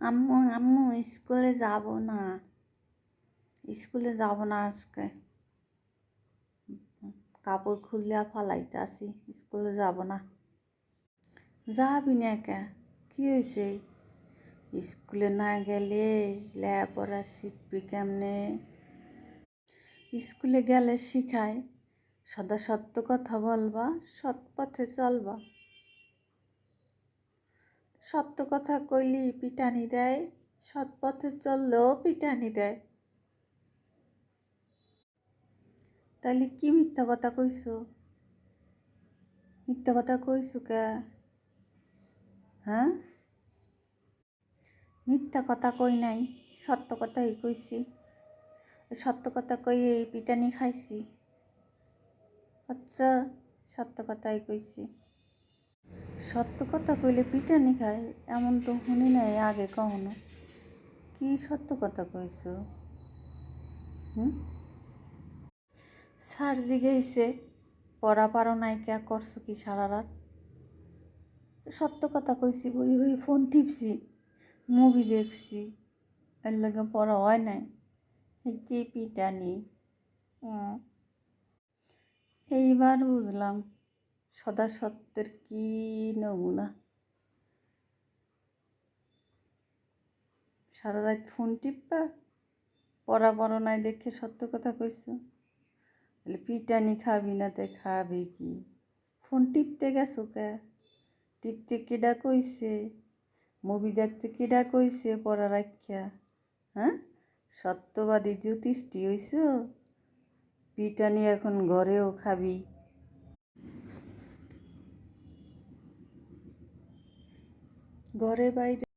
আম্মু আম্মু স্কুলে যাব না, আজকে। কাপড় খুলিয়া ফালাইতাছি, স্কুলে যাব না। যাবি না কে? কি হয়েছে? স্কুলে না গেলে লেখাপড়া শিখবি কেমনে? স্কুলে গেলে শিখায় সদা সত্য কথা বলবা, সৎ পথে চলবা। সত্য কথা কইলি পিটানি দেয়, সৎ পথে চললেও পিটানি দেয়। তাহলে কি মিথ্যা কথা কইছো? মিথ্যা কথা কইছো কে? হ্যাঁ, মিথ্যা কথা কই নাই, সত্য কথাই কইছি। সত্য কথা কই এই পিটানি খাইছি। আচ্ছা, সত্য কথাই কইছি। সত্য কথা কইলে পিটানি খায় এমন তো শুনি নাই আগে কখনো। কি সত্য কথা কইছো? স্যার জিজ্ঞেসে পড়া পারো নাই কে, করছো কি সারা রাত? সত্য কথা কইছি, বই বই ফোন টিপছি, মুভি দেখছি, এর লাগে পড়া হয় নাই। কি পিটানি! এইবার বুঝলাম সদা সত্যের কি নমুনা। সারা রাত ফোন টিপবা, পড়া পড়ো নাই দেখে সত্য কথা কইছো। তাহলে পিটানি খাবি না তে খাবি কি? ফোন টিপতে গেছো কে? টিপতে কেডা কইছে? মুভি দেখতে কেডা কইছে পড়া রাখিয়া? হ্যাঁ, সত্যবাদী জ্যোতিষটি হইছ? পিটানি এখন ঘরেও খাবি। ঘরে বাইরে